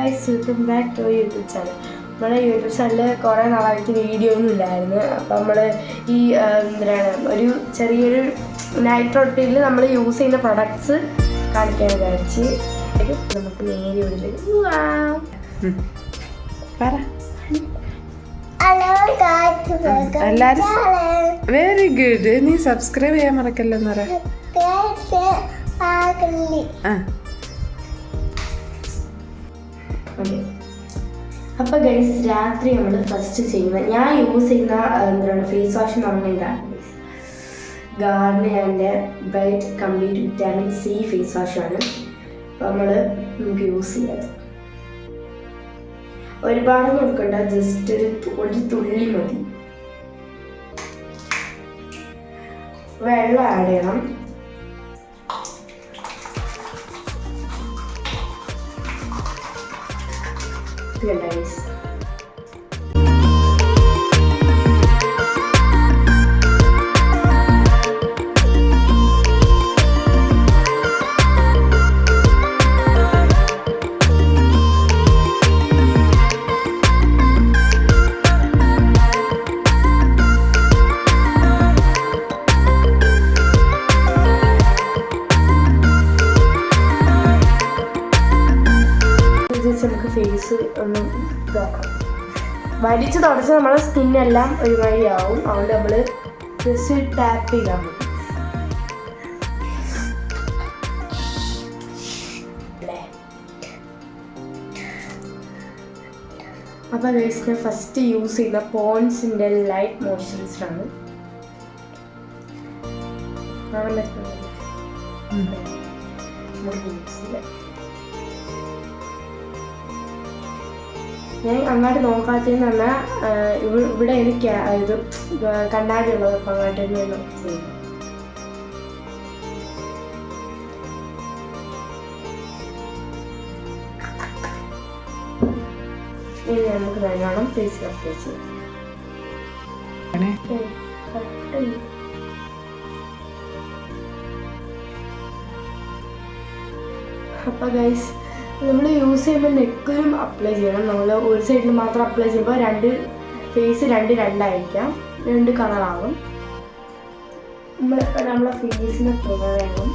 Guys, welcome back to YouTube channel. നമ്മുടെ YouTube ചാനലിൽ കുറേ നാളായിട്ട് വീഡിയോ ഒന്നും ഇല്ലായിരുന്നു. അപ്പോൾ നമ്മൾ ഈ ഒരു ചെറിയൊരു നൈറ്റ് റൊട്ടീനിൽ നമ്മൾ യൂസ് ചെയ്യുന്ന പ്രൊഡക്ട്സ് കാണിക്കാൻ വിചാരിച്ച് നമുക്ക് നേരെ എല്ലാരും വെരി ഗുഡ്. നീ സബ്സ്ക്രൈബ് ചെയ്യാൻ മറക്കല്ലെന്ന് പറ. അപ്പോൾ ഗൈസ്, രാത്രി നമ്മൾ ഫസ്റ്റ് ചെയ്യുന്ന ഞാൻ യൂസ് ചെയ്യുന്ന ഫേസ് വാഷ് എന്ന് പറഞ്ഞാൽ ഇതാണ്. ഗാർണിയറിൻ്റെ bright complete vitamin C face വാഷാണ്. അപ്പോൾ നമുക്ക് യൂസ് ചെയ്യാം. ഒരുപാടൊന്നും കൊടുക്കണ്ട, ജസ്റ്റ് ഒരു തുള്ളി മതി. വെള്ളം ആഡ് ചെയ്യണം. Guys, നമുക്ക് ഫേസ് ഒന്ന് ഇതാക്കാം. വലിച്ച് തുടച്ച് നമ്മളെ സ്കിന്നെല്ലാം ഒരു വഴിയാവും. അതുകൊണ്ട് നമ്മൾ ജസ്റ്റ് ടാപ്പ് ചെയ്താൽ മതി. അപ്പോൾ ഗൈസിന് ഫസ്റ്റ് യൂസ് ചെയ്യുന്ന പോൺസിൻ്റെ ലൈറ്റ് മോയ്സ്ചറൈസറാണ്. യൂസ് ചെയ്യാം. ഞാൻ അങ്ങോട്ട് നോക്കാത്തതെന്ന് പറഞ്ഞാൽ ഇവിടെ എനിക്ക് ഇത് കണ്ണാടി ഉള്ളത്. അപ്പം അങ്ങോട്ട് തന്നെ ചെയ്യും. ഇനി നമുക്ക് നല്ലോണം ഫേസിൽ അപ്ലൈ ചെയ്യാം. അപ്പം ഗൈസ്, നമ്മൾ യൂസ് ചെയ്യുമ്പോൾ നെക്കിലും അപ്ലൈ ചെയ്യണം. നമ്മൾ ഒരു സൈഡിൽ മാത്രം അപ്ലൈ ചെയ്യുമ്പോൾ ഫേസ് രണ്ടായിരിക്കാം, രണ്ട് കളറാകും. നമ്മളെ ഫേസിന് വേണം.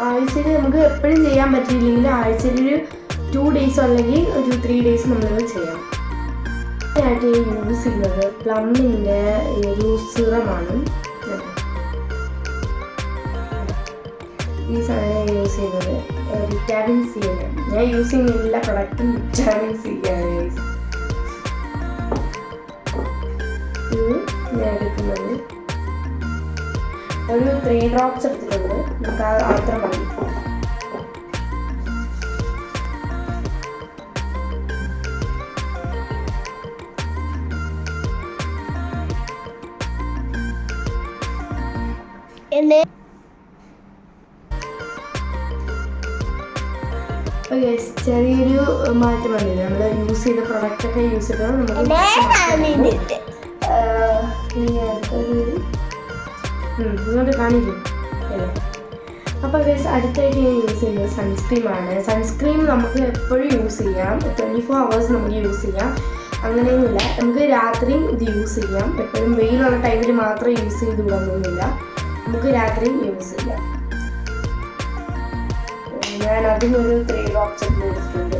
ആഴ്ചയിൽ നമുക്ക് എപ്പോഴും ചെയ്യാൻ പറ്റിയില്ലെങ്കിൽ ആഴ്ചയിൽ ഒരു 2 days അല്ലെങ്കിൽ ഒരു 3 days നമ്മളിത് ചെയ്യണം. ആയിട്ട് യൂസ് ചെയ്യുന്നത് പ്ലമ്മിൻ്റെ ഒരു സിറമാണ്. ഈ സാധനം യൂസ് ചെയ്യുന്നത് വിറ്റാമിൻ സി ആണ്. ഞാൻ യൂസ് ചെയ്യുന്ന എല്ലാ പ്രൊഡക്റ്റും വിറ്റാമിൻ സി ആണ്. ഇത് ഞാൻ എടുക്കുന്നത് ഒരു 3 drops എടുത്തിട്ടുണ്ട്. നമുക്ക് അത്ര മതി. ചെറിയൊരു മാറ്റം വന്നില്ല. നമ്മൾ യൂസ് ചെയ്ത പ്രൊഡക്റ്റൊക്കെ യൂസ് ചെയ്താൽ നമുക്ക് ഇങ്ങോട്ട് കാണിക്കും. അപ്പോൾ അടുത്തായിട്ട് ഞാൻ യൂസ് ചെയ്യുന്നത് സൺസ്ക്രീമാണ്. സൺസ്ക്രീൻ നമുക്ക് എപ്പോഴും യൂസ് ചെയ്യാം. 24 hours നമുക്ക് യൂസ് ചെയ്യാം. അങ്ങനെയൊന്നുമില്ല, നമുക്ക് രാത്രിയും ഇത് യൂസ് ചെയ്യാം. എപ്പോഴും വെയിലുള്ള ടൈമിൽ മാത്രം യൂസ് ചെയ്ത് വിടുന്നൊന്നുമില്ല. നമുക്ക് രാത്രിയും യൂസ് ചെയ്യാം. ഞാൻ അതിനൊരു 3 drops എടുത്തിട്ടുണ്ട്.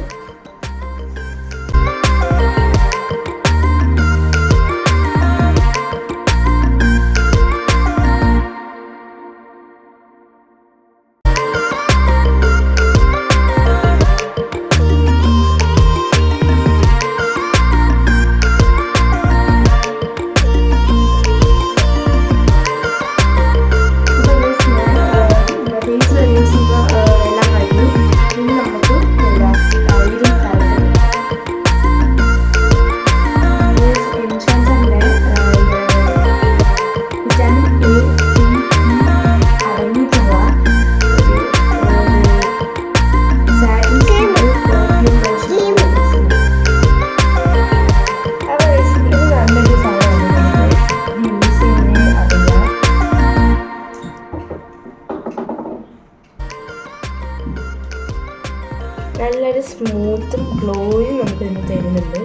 ഗ്രോത്തും ഗ്ലോയും നമുക്ക് ഇതിന് തരുന്നുണ്ട്.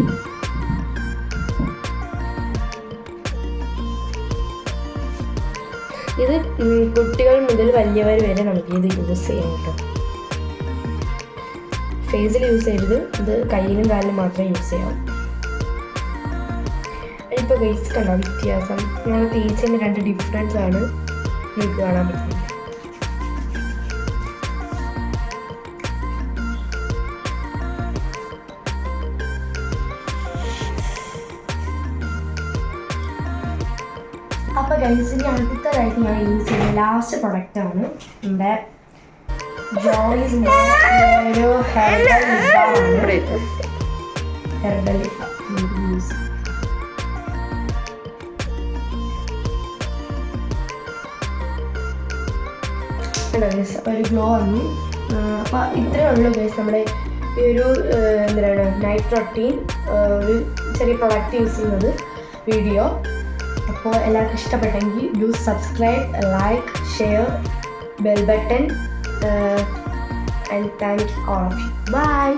ഇത് കുട്ടികൾ മുതൽ വലിയവർ വരെ നമുക്ക് ഇത് യൂസ് ചെയ്യാം കേട്ടോ. ഫേസിൽ യൂസ് ചെയ്യരുത്, ഇത് കയ്യിലും കാലിലും മാത്രമേ യൂസ് ചെയ്യാം. ഇപ്പോൾ ഗൈസ് കണ്ടോ വ്യത്യാസം, ഞങ്ങൾ തേച്ചതിന് 2 ഡിഫറൻസ് ആണ് നിങ്ങൾക്ക് കാണാൻ പറ്റുന്നത്. അപ്പോൾ ഗൈസ് ഇനി അടുത്തതായിട്ട് ഞാൻ യൂസ് ചെയ്യുന്ന ലാസ്റ്റ് പ്രൊഡക്റ്റാണ് നമ്മുടെ ജോയ്സ് ഒരു ഹെർബൽ ലിപ്പാണ്. ഹെർബൽ ലിപ്പ യൂസ് ഒരു ഗ്ലോ വന്നു. അപ്പോൾ ഇത്രയേ ഉള്ളൂ ഗൈസ് നമ്മുടെ ഈ ഒരു എന്താണ് നൈറ്റ് റൊട്ടീൻ ഒരു ചെറിയ പ്രൊഡക്റ്റ് യൂസ് ചെയ്യുന്നത് വീഡിയോ. അപ്പോൾ എല്ലാവർക്കും ഇഷ്ടപ്പെട്ടെങ്കിൽ do subscribe, like, share, bell button, and thank you all of you. By.